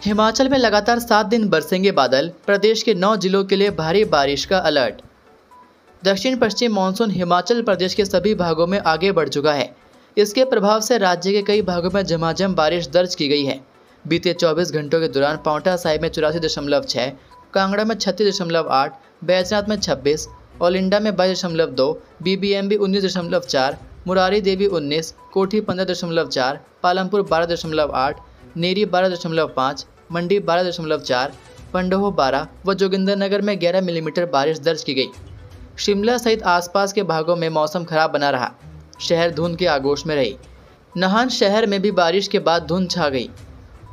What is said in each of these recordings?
हिमाचल में लगातार 7 दिन बरसेंगे बादल, प्रदेश के 9 जिलों के लिए भारी बारिश का अलर्ट। दक्षिण पश्चिम मानसून हिमाचल प्रदेश के सभी भागों में आगे बढ़ चुका है। इसके प्रभाव से राज्य के कई भागों में झमाझम बारिश दर्ज की गई है। बीते 24 घंटों के दौरान पांवटा साहिब में 84.6, कांगड़ा में 36.8, बैजनाथ में 26, ओलिंडा में 22.2, बीबीएमबी 19.4, मुरारी देवी 19, कोठी 15.4, पालमपुर 12.8, नेरी 12.5, मंडी 12.4, पंडोह 12 व जोगिंदरनगर में 11 मिलीमीटर बारिश दर्ज की गई। शिमला सहित आसपास के भागों में मौसम खराब बना रहा। शहर धुंध के आगोश में रही। नाहन शहर में भी बारिश के बाद धुंध छा गई।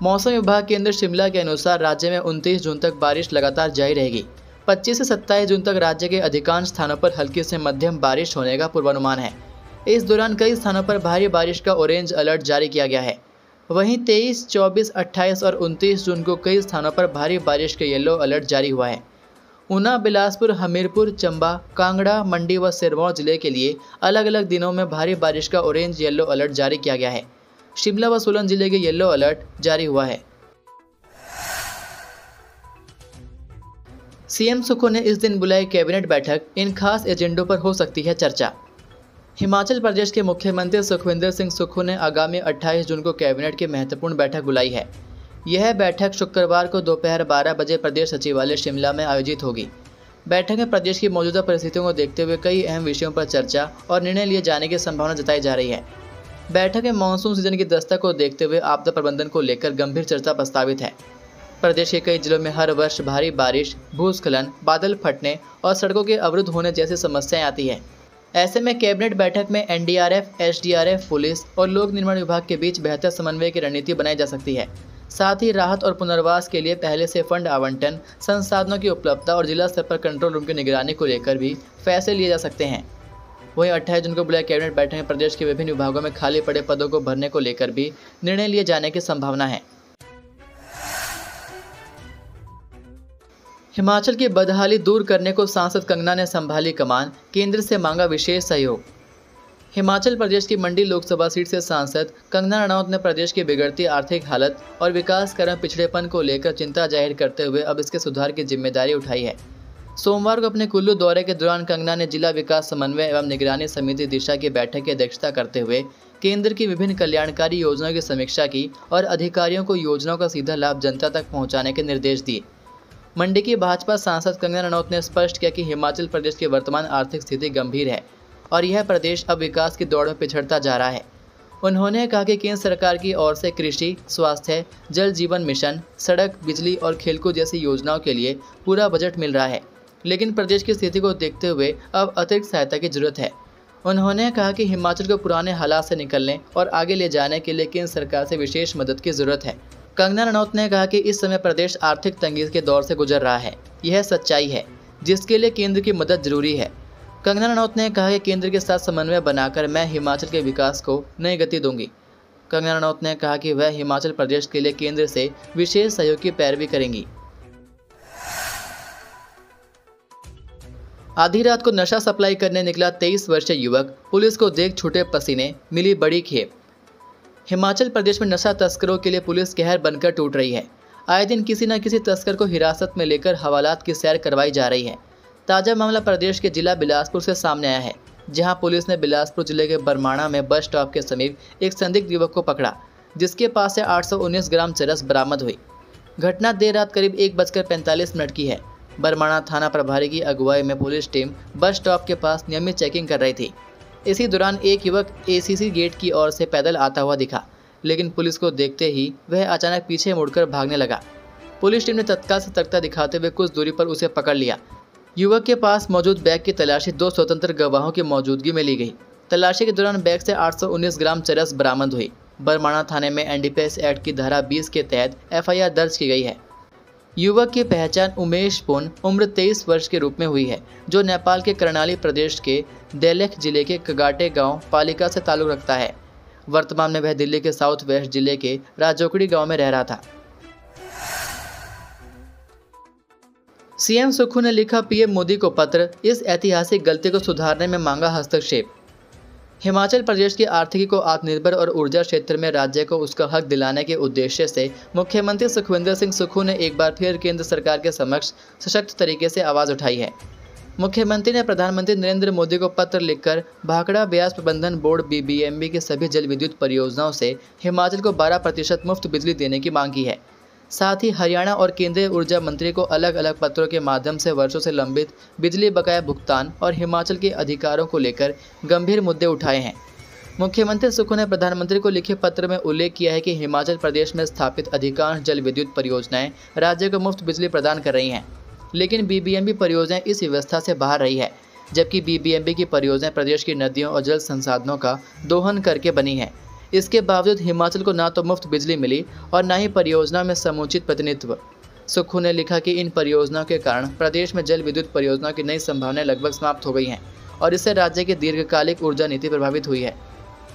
मौसम विभाग केंद्र शिमला के अनुसार राज्य में 29 जून तक बारिश लगातार जारी रहेगी। 25 से 27 जून तक राज्य के अधिकांश स्थानों पर हल्की से मध्यम बारिश होने का पूर्वानुमान है। इस दौरान कई स्थानों पर भारी बारिश का ऑरेंज अलर्ट जारी किया गया है। वहीं 23, 24, 28 और 29 जून को कई स्थानों पर भारी बारिश के येलो अलर्ट जारी हुआ है। ऊना, बिलासपुर, हमीरपुर, चंबा, कांगड़ा, मंडी व सिरमौर जिले के लिए अलग अलग दिनों में भारी बारिश का ऑरेंज येलो अलर्ट जारी किया गया है। शिमला व सोलन जिले के येलो अलर्ट जारी हुआ है। सीएम सुक्खू ने इस दिन बुलाई कैबिनेट बैठक, इन खास एजेंडों पर हो सकती है चर्चा। हिमाचल प्रदेश के मुख्यमंत्री सुखविंदर सिंह सुक्खू ने आगामी 28 जून को कैबिनेट की महत्वपूर्ण बैठक बुलाई है। यह बैठक शुक्रवार को दोपहर 12 बजे प्रदेश सचिवालय शिमला में आयोजित होगी। बैठक में प्रदेश की मौजूदा परिस्थितियों को देखते हुए कई अहम विषयों पर चर्चा और निर्णय लिए जाने की संभावना जताई जा रही है। बैठक में मानसून सीजन की दस्तक को देखते हुए आपदा प्रबंधन को लेकर गंभीर चर्चा प्रस्तावित है। प्रदेश के कई जिलों में हर वर्ष भारी बारिश, भूस्खलन, बादल फटने और सड़कों के अवरुद्ध होने जैसी समस्याएं आती हैं। ऐसे में कैबिनेट बैठक में एनडीआरएफ, एसडीआरएफ, पुलिस और लोक निर्माण विभाग के बीच बेहतर समन्वय की रणनीति बनाई जा सकती है। साथ ही राहत और पुनर्वास के लिए पहले से फंड आवंटन, संसाधनों की उपलब्धता और जिला स्तर पर कंट्रोल रूम की निगरानी को लेकर भी फैसले लिए जा सकते हैं। वहीं 28 जून को बुलाई कैबिनेट बैठक में प्रदेश के विभिन्न विभागों में खाली पड़े पदों को भरने को लेकर भी निर्णय लिए जाने की संभावना है। हिमाचल की बदहाली दूर करने को सांसद कंगना ने संभाली कमान, केंद्र से मांगा विशेष सहयोग। हिमाचल प्रदेश की मंडी लोकसभा सीट से सांसद कंगना रनौत ने प्रदेश की बिगड़ती आर्थिक हालत और विकास कर्म पिछड़ेपन को लेकर चिंता जाहिर करते हुए अब इसके सुधार की जिम्मेदारी उठाई है। सोमवार को अपने कुल्लू दौरे के दौरान कंगना ने जिला विकास समन्वय एवं निगरानी समिति दिशा की बैठक की अध्यक्षता करते हुए केंद्र की विभिन्न कल्याणकारी योजनाओं की समीक्षा की और अधिकारियों को योजनाओं का सीधा लाभ जनता तक पहुँचाने के निर्देश दिए। मंडी की भाजपा सांसद कंगना रनौत ने स्पष्ट किया कि हिमाचल प्रदेश की वर्तमान आर्थिक स्थिति गंभीर है और यह प्रदेश अब विकास की दौड़ में पिछड़ता जा रहा है। उन्होंने कहा कि केंद्र सरकार की ओर से कृषि, स्वास्थ्य, जल जीवन मिशन, सड़क, बिजली और खेलकूद जैसी योजनाओं के लिए पूरा बजट मिल रहा है, लेकिन प्रदेश की स्थिति को देखते हुए अब अतिरिक्त सहायता की जरूरत है। उन्होंने कहा कि हिमाचल को पुराने हालात से निकलने और आगे ले जाने के लिए केंद्र सरकार से विशेष मदद की जरूरत है। कंगना रनौत ने कहा कि इस समय प्रदेश आर्थिक तंगी के दौर से गुजर रहा है। यह सच्चाई है जिसके लिए केंद्र की मदद जरूरी है। कंगना रनौत ने कहा कि केंद्र के साथ समन्वय बनाकर मैं हिमाचल के विकास को नई गति दूंगी। कंगना रनौत ने कहा कि वह हिमाचल प्रदेश के लिए केंद्र से विशेष सहयोग की पैरवी करेंगी। आधी रात को नशा सप्लाई करने निकला 23 वर्षीय युवक, पुलिस को देख छूटे पसीने, मिली बड़ी खेप। हिमाचल प्रदेश में नशा तस्करों के लिए पुलिस कहर बनकर टूट रही है। आए दिन किसी न किसी तस्कर को हिरासत में लेकर हवालात की सैर करवाई जा रही है। ताज़ा मामला प्रदेश के जिला बिलासपुर से सामने आया है, जहां पुलिस ने बिलासपुर जिले के बरमाणा में बस स्टॉप के समीप एक संदिग्ध युवक को पकड़ा, जिसके पास से 819 ग्राम चरस बरामद हुई। घटना देर रात करीब 1:45 की है। बरमाणा थाना प्रभारी की अगुवाई में पुलिस टीम बस स्टॉप के पास नियमित चेकिंग कर रही थी। इसी दौरान एक युवक एसीसी गेट की ओर से पैदल आता हुआ दिखा, लेकिन पुलिस को देखते ही वह अचानक पीछे मुड़कर भागने लगा। पुलिस टीम ने तत्काल सतर्कता दिखाते हुए कुछ दूरी पर उसे पकड़ लिया। युवक के पास मौजूद बैग की तलाशी 2 स्वतंत्र गवाहों की मौजूदगी में ली गई। तलाशी के दौरान बैग से 819 ग्राम चरस बरामद हुई। बरमाणा थाने में एनडीपीएस एक्ट की धारा 20 के तहत एफआईआर दर्ज की गई है। युवक की पहचान उमेश पुन, उम्र 23 वर्ष के रूप में हुई है, जो नेपाल के कर्णाली प्रदेश के देलेख जिले के कगाटे गांव पालिका से ताल्लुक रखता है। वर्तमान में वह दिल्ली के साउथ वेस्ट जिले के राजौकड़ी गांव में रह रहा था। सीएम सुक्खू ने लिखा पीएम मोदी को पत्र, इस ऐतिहासिक गलती को सुधारने में मांगा हस्तक्षेप। हिमाचल प्रदेश की आर्थिकी को आत्मनिर्भर और ऊर्जा क्षेत्र में राज्य को उसका हक दिलाने के उद्देश्य से मुख्यमंत्री सुखविंदर सिंह सुक्खू ने एक बार फिर केंद्र सरकार के समक्ष सशक्त तरीके से आवाज़ उठाई है। मुख्यमंत्री ने प्रधानमंत्री नरेंद्र मोदी को पत्र लिखकर भाखड़ा ब्यास प्रबंधन बोर्ड BBMB की सभी जल विद्युत परियोजनाओं से हिमाचल को 12% मुफ्त बिजली देने की मांग की है। साथ ही हरियाणा और केंद्रीय ऊर्जा मंत्री को अलग अलग पत्रों के माध्यम से वर्षों से लंबित बिजली बकाया भुगतान और हिमाचल के अधिकारों को लेकर गंभीर मुद्दे उठाए हैं। मुख्यमंत्री सुक्खू ने प्रधानमंत्री को लिखे पत्र में उल्लेख किया है कि हिमाचल प्रदेश में स्थापित अधिकांश जल विद्युत परियोजनाएं राज्य को मुफ्त बिजली प्रदान कर रही हैं, लेकिन BBMB परियोजनाएं इस व्यवस्था से बाहर रही है, जबकि BBMB की परियोजनाएं प्रदेश की नदियों और जल संसाधनों का दोहन करके बनी हैं। इसके बावजूद हिमाचल को ना तो मुफ्त बिजली मिली और न ही परियोजना में समुचित प्रतिनिधित्व। सुक्खू ने लिखा कि इन परियोजनाओं के कारण प्रदेश में जल विद्युत परियोजनाओं की नई संभावनाएं लगभग समाप्त हो गई हैं और इससे राज्य की दीर्घकालिक ऊर्जा नीति प्रभावित हुई है।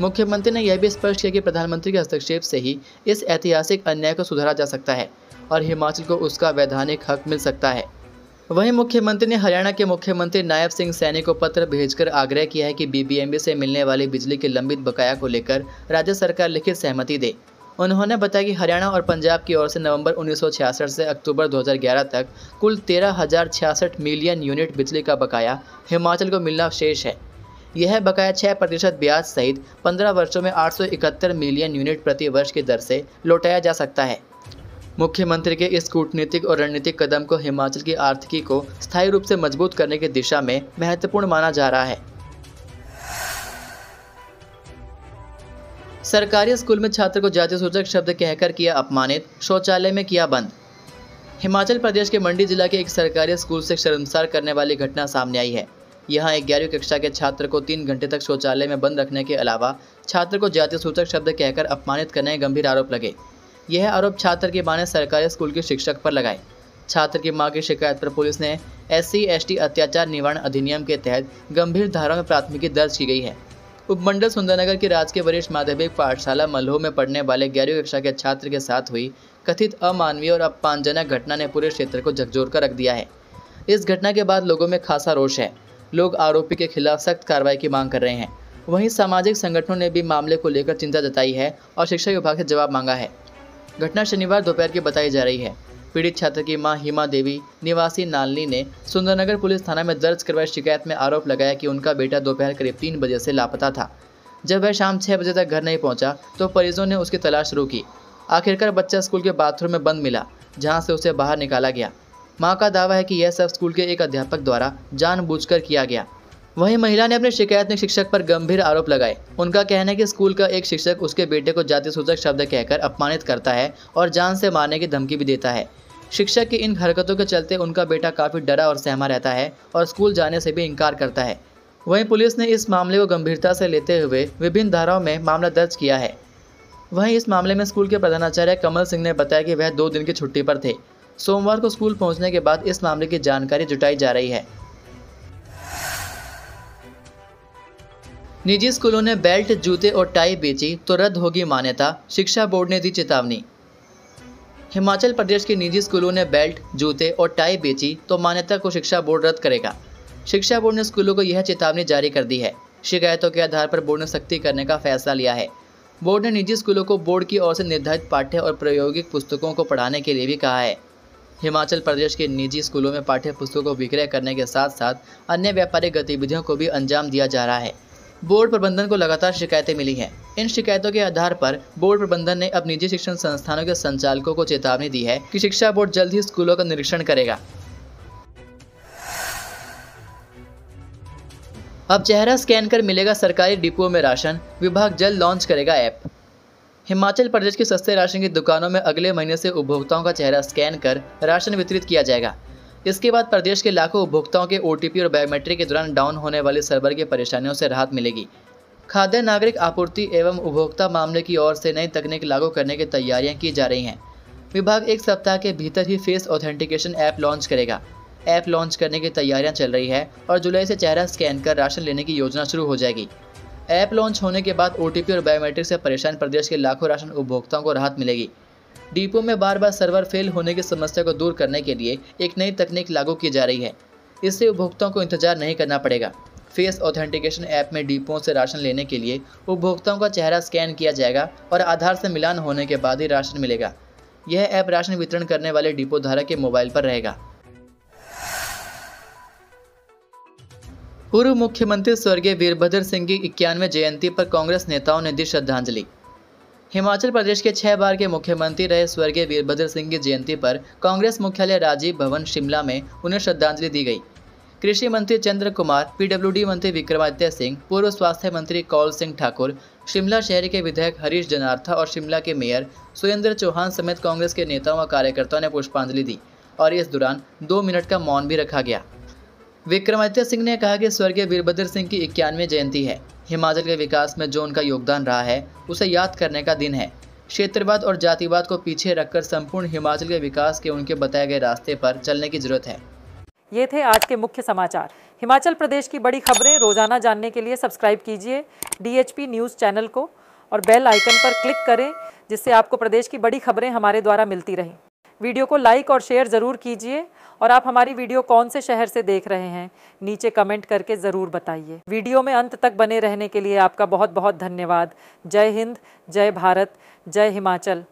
मुख्यमंत्री ने यह भी स्पष्ट किया कि प्रधानमंत्री के हस्तक्षेप से ही इस ऐतिहासिक अन्याय को सुधारा जा सकता है और हिमाचल को उसका वैधानिक हक मिल सकता है। वहीं मुख्यमंत्री ने हरियाणा के मुख्यमंत्री नायब सिंह सैनी को पत्र भेजकर आग्रह किया है कि BBMB से मिलने वाली बिजली के लंबित बकाया को लेकर राज्य सरकार लिखित सहमति दे। उन्होंने बताया कि हरियाणा और पंजाब की ओर से नवंबर 1966 से अक्टूबर 2011 तक कुल 13,066 मिलियन यूनिट बिजली का बकाया हिमाचल को मिलना शेष है। यह बकाया 6% ब्याज सहित 15 वर्षों में 871 मिलियन यूनिट प्रति वर्ष की दर से लौटाया जा सकता है। मुख्यमंत्री के इस कूटनीतिक और रणनीतिक कदम को हिमाचल की आर्थिकी को स्थायी रूप से मजबूत करने की दिशा में महत्वपूर्ण माना जा रहा है। सरकारी स्कूल में छात्र को जाति सूचक शब्द कहकर किया अपमानित, शौचालय में किया बंद। हिमाचल प्रदेश के मंडी जिला के एक सरकारी स्कूल से शर्मसार करने वाली घटना सामने आई है। यहाँ एक 11वीं कक्षा के छात्र को 3 घंटे तक शौचालय में बंद रखने के अलावा छात्र को जाति सूचक शब्द कहकर अपमानित करने के गंभीर आरोप लगे। यह आरोप छात्र की मां ने सरकारी स्कूल के शिक्षक पर लगाए। छात्र की मां की शिकायत पर पुलिस ने SC/ST अत्याचार निवारण अधिनियम के तहत गंभीर धाराओं में प्राथमिकी दर्ज की गई है। उपमंडल सुंदरनगर की राजकीय वरिष्ठ माध्यमिक पाठशाला मल्हो में पढ़ने वाले 11वीं कक्षा के छात्र के साथ हुई कथित अमानवीय और अपमानजनक घटना ने पूरे क्षेत्र को झकझोर कर रख दिया है। इस घटना के बाद लोगों में खासा रोष है। लोग आरोपी के खिलाफ सख्त कार्रवाई की मांग कर रहे हैं। वहीं सामाजिक संगठनों ने भी मामले को लेकर चिंता जताई है और शिक्षा विभाग से जवाब मांगा है। घटना शनिवार दोपहर की बताई जा रही है। पीड़ित छात्र की मां हिमा देवी निवासी नालनी ने सुंदरनगर पुलिस थाना में दर्ज करवाई शिकायत में आरोप लगाया कि उनका बेटा दोपहर करीब 3 बजे से लापता था। जब वह शाम 6 बजे तक घर नहीं पहुंचा तो परिजनों ने उसकी तलाश शुरू की। आखिरकार बच्चा स्कूल के बाथरूम में बंद मिला, जहां से उसे बाहर निकाला गया। मां का दावा है कि यह सब स्कूल के एक अध्यापक द्वारा जानबूझकर किया गया। वहीं महिला ने अपनी शिकायत में शिक्षक पर गंभीर आरोप लगाए। उनका कहना है कि स्कूल का एक शिक्षक उसके बेटे को जाति सूचक शब्द कहकर अपमानित करता है और जान से मारने की धमकी भी देता है। शिक्षक की इन हरकतों के चलते उनका बेटा काफ़ी डरा और सहमा रहता है और स्कूल जाने से भी इनकार करता है। वहीं पुलिस ने इस मामले को गंभीरता से लेते हुए विभिन्न धाराओं में मामला दर्ज किया है। वहीं इस मामले में स्कूल के प्रधानाचार्य कमल सिंह ने बताया कि वह 2 दिन की छुट्टी पर थे। सोमवार को स्कूल पहुंचने के बाद इस मामले की जानकारी जुटाई जा रही है। निजी स्कूलों ने बेल्ट, जूते और टाई बेची तो रद्द होगी मान्यता, शिक्षा बोर्ड ने दी चेतावनी। हिमाचल प्रदेश के निजी स्कूलों ने बेल्ट, जूते और टाई बेची तो मान्यता को शिक्षा बोर्ड रद्द करेगा। शिक्षा बोर्ड ने स्कूलों को यह चेतावनी जारी कर दी है। शिकायतों के आधार पर बोर्ड ने सख्ती करने का फैसला लिया है। बोर्ड ने निजी स्कूलों को बोर्ड की ओर से निर्धारित पाठ्य और प्रायोगिक पुस्तकों को पढ़ाने के लिए भी कहा है। हिमाचल प्रदेश के निजी स्कूलों में पाठ्य पुस्तकों को विक्रय करने के साथ साथ अन्य व्यापारिक गतिविधियों को भी अंजाम दिया जा रहा है। बोर्ड प्रबंधन को लगातार शिकायतें मिली हैं। इन शिकायतों के आधार पर बोर्ड प्रबंधन ने अब निजी शिक्षण संस्थानों के संचालकों को चेतावनी दी है कि शिक्षा बोर्ड जल्द ही स्कूलों का निरीक्षण करेगा। अब चेहरा स्कैन कर मिलेगा सरकारी डिपुओं में राशन, विभाग जल्द लॉन्च करेगा ऐप। हिमाचल प्रदेश की सस्ते राशन की दुकानों में अगले महीने से उपभोक्ताओं का चेहरा स्कैन कर राशन वितरित किया जाएगा। इसके बाद प्रदेश के लाखों उपभोक्ताओं के OTP और बायोमेट्रिक के दौरान डाउन होने वाली सर्वर की परेशानियों से राहत मिलेगी। खाद्य नागरिक आपूर्ति एवं उपभोक्ता मामले की ओर से नई तकनीक लागू करने की तैयारियां की जा रही हैं। विभाग 1 सप्ताह के भीतर ही फेस ऑथेंटिकेशन ऐप लॉन्च करेगा। ऐप लॉन्च करने की तैयारियां चल रही है और जुलाई से चेहरा स्कैन कर राशन लेने की योजना शुरू हो जाएगी। ऐप लॉन्च होने के बाद OTP और बायोमेट्रिक से परेशान प्रदेश के लाखों राशन उपभोक्ताओं को राहत मिलेगी। डिपो में बार बार सर्वर फेल होने की समस्या को दूर करने के लिए एक नई तकनीक लागू की जा रही है। इससे उपभोक्ताओं को इंतजार नहीं करना पड़ेगा। फेस ऑथेंटिकेशन ऐप में डिपों से राशन लेने के लिए उपभोक्ताओं का चेहरा स्कैन किया जाएगा और आधार से मिलान होने के बाद ही राशन मिलेगा। यह ऐप राशन वितरण करने वाले डिपो धारक के मोबाइल पर रहेगा। पूर्व मुख्यमंत्री स्वर्गीय वीरभद्र सिंह की 91वीं जयंती पर कांग्रेस नेताओं ने दी श्रद्धांजलि। हिमाचल प्रदेश के 6 बार के मुख्यमंत्री रहे स्वर्गीय वीरभद्र सिंह की जयंती पर कांग्रेस मुख्यालय राजीव भवन शिमला में उन्हें श्रद्धांजलि दी गई। कृषि मंत्री चंद्र कुमार, पीडब्ल्यूडी मंत्री विक्रमादित्य सिंह, पूर्व स्वास्थ्य मंत्री कौल सिंह ठाकुर, शिमला शहर के विधायक हरीश जनार्था और शिमला के मेयर सुरेंद्र चौहान समेत कांग्रेस के नेताओं व कार्यकर्ताओं ने पुष्पांजलि दी और इस दौरान 2 मिनट का मौन भी रखा गया। विक्रमादित्य सिंह ने कहा कि स्वर्गीय वीरभद्र सिंह की 91वीं जयंती है। हिमाचल के विकास में जो उनका योगदान रहा है उसे याद करने का दिन है। क्षेत्रवाद और जातिवाद को पीछे रखकर संपूर्ण हिमाचल के विकास के उनके बताए गए रास्ते पर चलने की जरूरत है। ये थे आज के मुख्य समाचार। हिमाचल प्रदेश की बड़ी खबरें रोजाना जानने के लिए सब्सक्राइब कीजिए DHP न्यूज़ चैनल को और बेल आइकन पर क्लिक करें, जिससे आपको प्रदेश की बड़ी खबरें हमारे द्वारा मिलती रहें। वीडियो को लाइक और शेयर ज़रूर कीजिए और आप हमारी वीडियो कौन से शहर से देख रहे हैं नीचे कमेंट करके ज़रूर बताइए। वीडियो में अंत तक बने रहने के लिए आपका बहुत बहुत धन्यवाद। जय हिंद, जय भारत, जय हिमाचल।